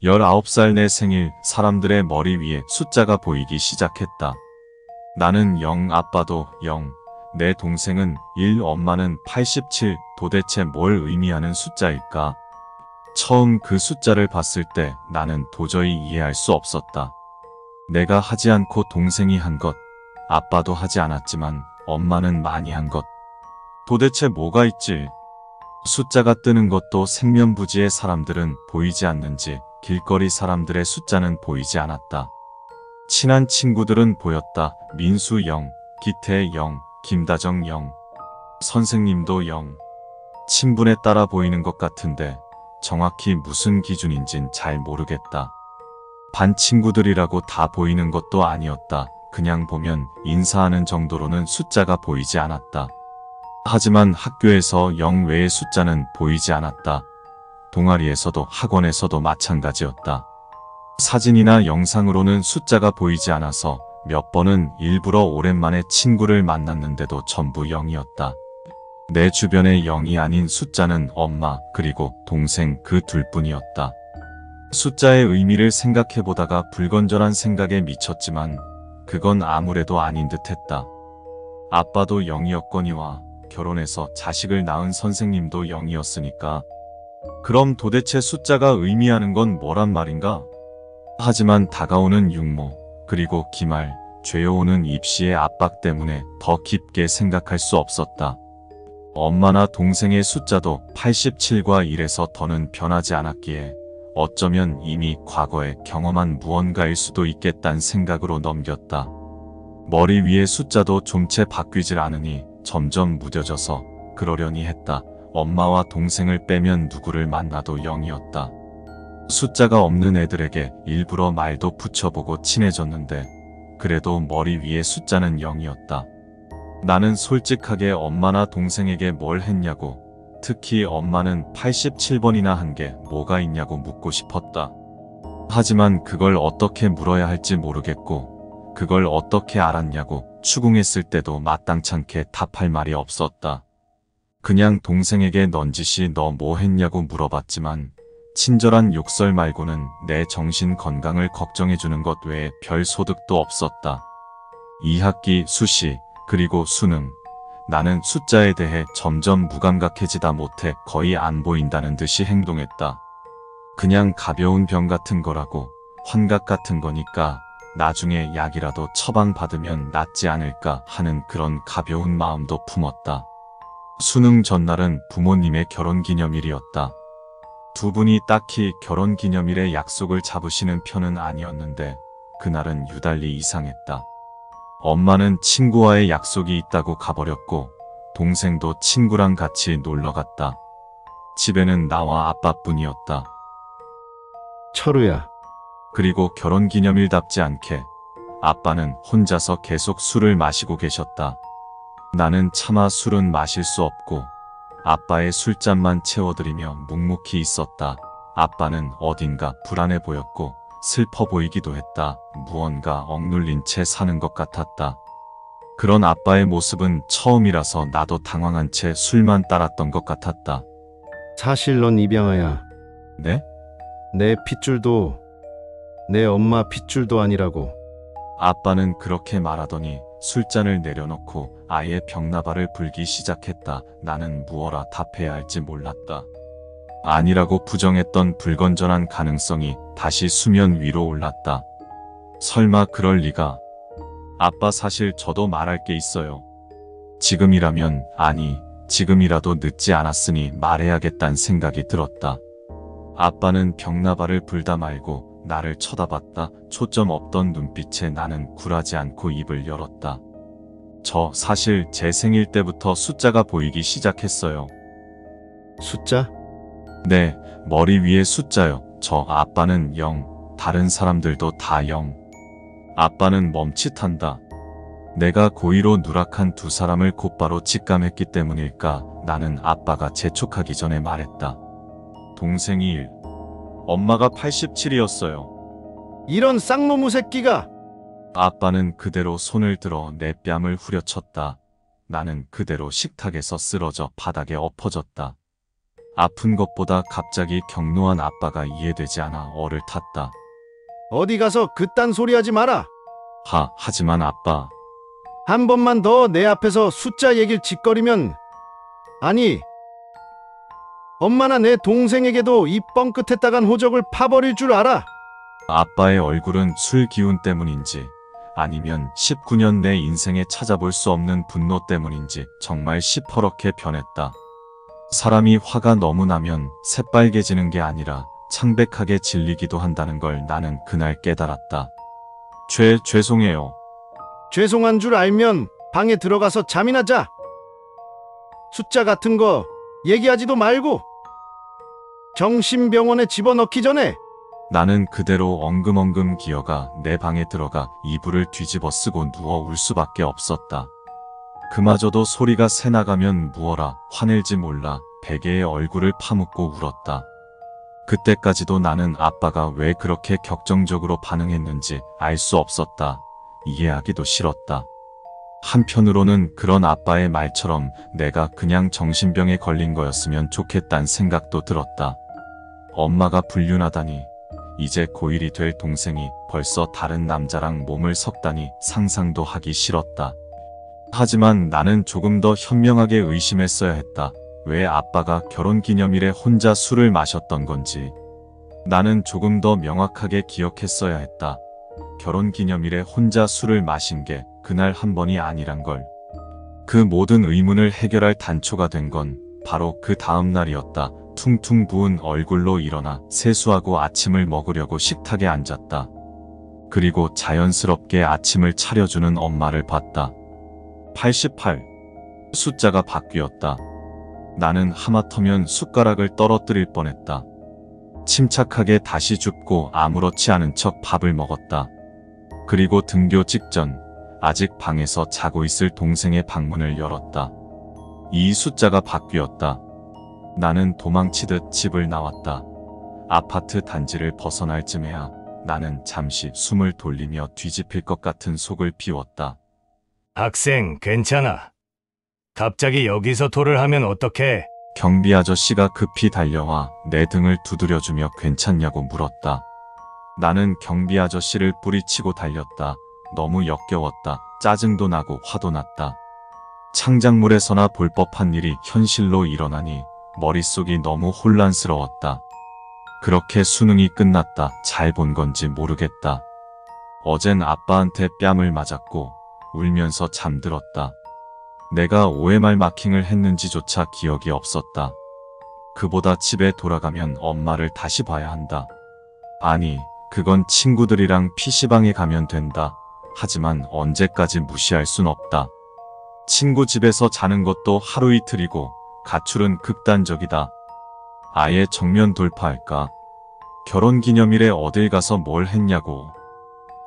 19살 내 생일, 사람들의 머리 위에 숫자가 보이기 시작했다. 나는 0, 아빠도 0, 내 동생은 1, 엄마는 87. 도대체 뭘 의미하는 숫자일까? 처음 그 숫자를 봤을 때 나는 도저히 이해할 수 없었다. 내가 하지 않고 동생이 한 것, 아빠도 하지 않았지만 엄마는 많이 한 것. 도대체 뭐가 있지? 숫자가 뜨는 것도 생면부지의 사람들은 보이지 않는지 길거리 사람들의 숫자는 보이지 않았다. 친한 친구들은 보였다. 민수 0, 기태 0, 김다정 0, 선생님도 0. 친분에 따라 보이는 것 같은데 정확히 무슨 기준인진 잘 모르겠다. 반 친구들이라고 다 보이는 것도 아니었다. 그냥 보면 인사하는 정도로는 숫자가 보이지 않았다. 하지만 학교에서 0 외의 숫자는 보이지 않았다. 동아리에서도 학원에서도 마찬가지였다. 사진이나 영상으로는 숫자가 보이지 않아서 몇 번은 일부러 오랜만에 친구를 만났는데도 전부 0이었다. 내 주변에 0이 아닌 숫자는 엄마 그리고 동생 그 둘뿐이었다. 숫자의 의미를 생각해보다가 불건전한 생각에 미쳤지만 그건 아무래도 아닌 듯했다. 아빠도 0이었거니와 결혼해서 자식을 낳은 선생님도 0이었으니까 그럼 도대체 숫자가 의미하는 건 뭐란 말인가? 하지만 다가오는 육모 그리고 기말, 죄어오는 입시의 압박 때문에 더 깊게 생각할 수 없었다. 엄마나 동생의 숫자도 87과 1에서 더는 변하지 않았기에 어쩌면 이미 과거에 경험한 무언가일 수도 있겠다는 생각으로 넘겼다. 머리 위의 숫자도 좀채 바뀌질 않으니 점점 무뎌져서 그러려니 했다. 엄마와 동생을 빼면 누구를 만나도 0이었다. 숫자가 없는 애들에게 일부러 말도 붙여보고 친해졌는데 그래도 머리 위의 숫자는 0이었다. 나는 솔직하게 엄마나 동생에게 뭘 했냐고, 특히 엄마는 87번이나 한 게 뭐가 있냐고 묻고 싶었다. 하지만 그걸 어떻게 물어야 할지 모르겠고 그걸 어떻게 알았냐고 추궁했을 때도 마땅찮게 답할 말이 없었다. 그냥 동생에게 넌지시 너 뭐 했냐고 물어봤지만 친절한 욕설 말고는 내 정신 건강을 걱정해주는 것 외에 별 소득도 없었다. 2학기 수시 그리고 수능, 나는 숫자에 대해 점점 무감각해지다 못해 거의 안 보인다는 듯이 행동했다. 그냥 가벼운 병 같은 거라고, 환각 같은 거니까 나중에 약이라도 처방받으면 낫지 않을까 하는 그런 가벼운 마음도 품었다. 수능 전날은 부모님의 결혼기념일이었다. 두 분이 딱히 결혼기념일에 약속을 잡으시는 편은 아니었는데 그날은 유달리 이상했다. 엄마는 친구와의 약속이 있다고 가버렸고 동생도 친구랑 같이 놀러 갔다. 집에는 나와 아빠뿐이었다. 철우야, 그리고 결혼기념일답지 않게 아빠는 혼자서 계속 술을 마시고 계셨다. 나는 차마 술은 마실 수 없고 아빠의 술잔만 채워드리며 묵묵히 있었다. 아빠는 어딘가 불안해 보였고 슬퍼 보이기도 했다. 무언가 억눌린 채 사는 것 같았다. 그런 아빠의 모습은 처음이라서 나도 당황한 채 술만 따랐던 것 같았다. 사실 넌 입양아야. 네? 내 핏줄도 내 엄마 핏줄도 아니라고. 아빠는 그렇게 말하더니 술잔을 내려놓고 아예 벽나발을 불기 시작했다. 나는 무어라 답해야 할지 몰랐다. 아니라고 부정했던 불건전한 가능성이 다시 수면 위로 올랐다. 설마 그럴 리가. 아빠 사실 저도 말할 게 있어요. 지금이라면, 아니, 지금이라도 늦지 않았으니 말해야겠다는 생각이 들었다. 아빠는 벽나발을 불다 말고 나를 쳐다봤다. 초점 없던 눈빛에 나는 굴하지 않고 입을 열었다. 저 사실 제 생일 때부터 숫자가 보이기 시작했어요. 숫자? 네, 머리 위에 숫자요. 저 아빠는 0, 다른 사람들도 다 0. 아빠는 멈칫한다. 내가 고의로 누락한 두 사람을 곧바로 직감했기 때문일까? 나는 아빠가 재촉하기 전에 말했다. 동생이 1, 엄마가 87이었어요. 이런 쌍놈의 새끼가! 아빠는 그대로 손을 들어 내 뺨을 후려쳤다. 나는 그대로 식탁에서 쓰러져 바닥에 엎어졌다. 아픈 것보다 갑자기 격노한 아빠가 이해되지 않아 얼을 탔다. 어디 가서 그딴 소리 하지 마라. 하지만 아빠. 한 번만 더 내 앞에서 숫자 얘길 짓거리면, 아니, 엄마나 내 동생에게도 이 뻥끗했다간 호적을 파버릴 줄 알아. 아빠의 얼굴은 술 기운 때문인지 아니면 19년 내 인생에 찾아볼 수 없는 분노 때문인지 정말 시퍼렇게 변했다. 사람이 화가 너무 나면 새빨개지는 게 아니라 창백하게 질리기도 한다는 걸 나는 그날 깨달았다. 죄송해요. 죄송한 줄 알면 방에 들어가서 잠이나 자. 숫자 같은 거 얘기하지도 말고 정신병원에 집어넣기 전에. 나는 그대로 엉금엉금 기어가 내 방에 들어가 이불을 뒤집어 쓰고 누워 울 수밖에 없었다. 그마저도 소리가 새나가면 무어라 화낼지 몰라 베개에 얼굴을 파묻고 울었다. 그때까지도 나는 아빠가 왜 그렇게 격정적으로 반응했는지 알 수 없었다. 이해하기도 싫었다. 한편으로는 그런 아빠의 말처럼 내가 그냥 정신병에 걸린 거였으면 좋겠단 생각도 들었다. 엄마가 불륜하다니, 이제 고1이 될 동생이 벌써 다른 남자랑 몸을 섞다니 상상도 하기 싫었다. 하지만 나는 조금 더 현명하게 의심했어야 했다. 왜 아빠가 결혼기념일에 혼자 술을 마셨던 건지. 나는 조금 더 명확하게 기억했어야 했다. 결혼기념일에 혼자 술을 마신 게 그날 한 번이 아니란 걸. 그 모든 의문을 해결할 단초가 된 건 바로 그 다음 날이었다. 퉁퉁 부은 얼굴로 일어나 세수하고 아침을 먹으려고 식탁에 앉았다. 그리고 자연스럽게 아침을 차려주는 엄마를 봤다. 88. 숫자가 바뀌었다. 나는 하마터면 숟가락을 떨어뜨릴 뻔했다. 침착하게 다시 줍고 아무렇지 않은 척 밥을 먹었다. 그리고 등교 직전 아직 방에서 자고 있을 동생의 방문을 열었다. 이 숫자가 바뀌었다. 나는 도망치듯 집을 나왔다. 아파트 단지를 벗어날 쯤에야 나는 잠시 숨을 돌리며 뒤집힐 것 같은 속을 비웠다. 학생, 괜찮아. 갑자기 여기서 토를 하면 어떡해? 경비 아저씨가 급히 달려와 내 등을 두드려주며 괜찮냐고 물었다. 나는 경비 아저씨를 뿌리치고 달렸다. 너무 역겨웠다. 짜증도 나고 화도 났다. 창작물에서나 볼 법한 일이 현실로 일어나니 머릿속이 너무 혼란스러웠다. 그렇게 수능이 끝났다. 잘 본 건지 모르겠다. 어젠 아빠한테 뺨을 맞았고 울면서 잠들었다. 내가 OMR 마킹을 했는지조차 기억이 없었다. 그보다 집에 돌아가면 엄마를 다시 봐야 한다. 아니, 그건 친구들이랑 PC방에 가면 된다. 하지만 언제까지 무시할 순 없다. 친구 집에서 자는 것도 하루 이틀이고 가출은 극단적이다. 아예 정면 돌파할까? 결혼기념일에 어딜 가서 뭘 했냐고.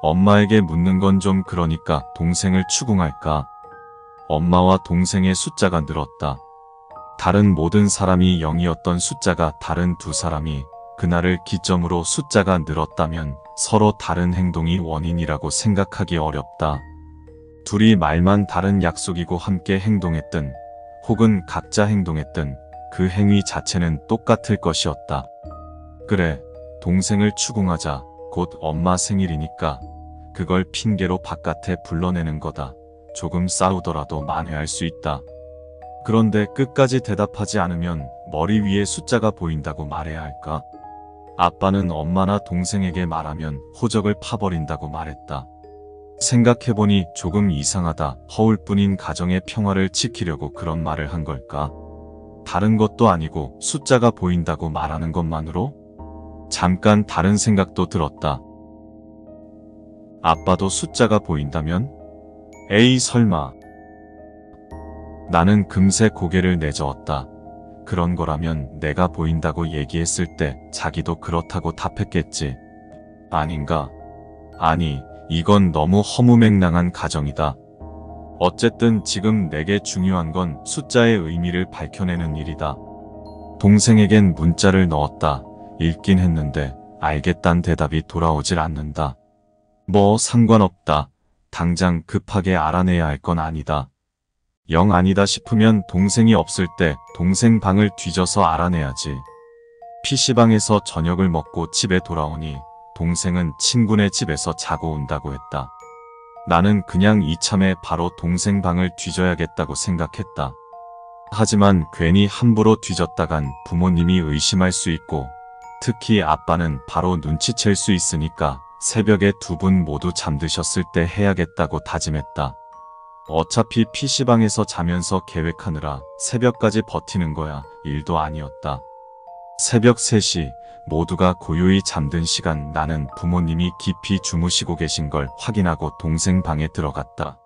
엄마에게 묻는 건 좀 그러니까 동생을 추궁할까? 엄마와 동생의 숫자가 늘었다. 다른 모든 사람이 0이었던 숫자가 다른 두 사람이 그날을 기점으로 숫자가 늘었다면 서로 다른 행동이 원인이라고 생각하기 어렵다. 둘이 말만 다른 약속이고 함께 행동했든 혹은 각자 행동했든 그 행위 자체는 똑같을 것이었다. 그래, 동생을 추궁하자. 곧 엄마 생일이니까 그걸 핑계로 바깥에 불러내는 거다. 조금 싸우더라도 만회할 수 있다. 그런데 끝까지 대답하지 않으면 머리 위에 숫자가 보인다고 말해야 할까? 아빠는 엄마나 동생에게 말하면 호적을 파버린다고 말했다. 생각해보니 조금 이상하다. 허울뿐인 가정의 평화를 지키려고 그런 말을 한 걸까? 다른 것도 아니고 숫자가 보인다고 말하는 것만으로? 잠깐 다른 생각도 들었다. 아빠도 숫자가 보인다면? 에이 설마. 나는 금세 고개를 내저었다. 그런 거라면 내가 보인다고 얘기했을 때 자기도 그렇다고 답했겠지. 아닌가? 아니, 이건 너무 허무맹랑한 가정이다. 어쨌든 지금 내게 중요한 건 숫자의 의미를 밝혀내는 일이다. 동생에겐 문자를 넣었다. 읽긴 했는데 알겠단 대답이 돌아오질 않는다. 뭐 상관없다. 당장 급하게 알아내야 할 건 아니다. 영 아니다 싶으면 동생이 없을 때 동생 방을 뒤져서 알아내야지. PC방에서 저녁을 먹고 집에 돌아오니 동생은 친구네 집에서 자고 온다고 했다. 나는 그냥 이참에 바로 동생 방을 뒤져야겠다고 생각했다. 하지만 괜히 함부로 뒤졌다간 부모님이 의심할 수 있고 특히 아빠는 바로 눈치챌 수 있으니까 새벽에 두 분 모두 잠드셨을 때 해야겠다고 다짐했다. 어차피 PC방에서 자면서 계획하느라 새벽까지 버티는 거야 일도 아니었다. 새벽 3시 모두가 고요히 잠든 시간 나는 부모님이 깊이 주무시고 계신 걸 확인하고 동생 방에 들어갔다.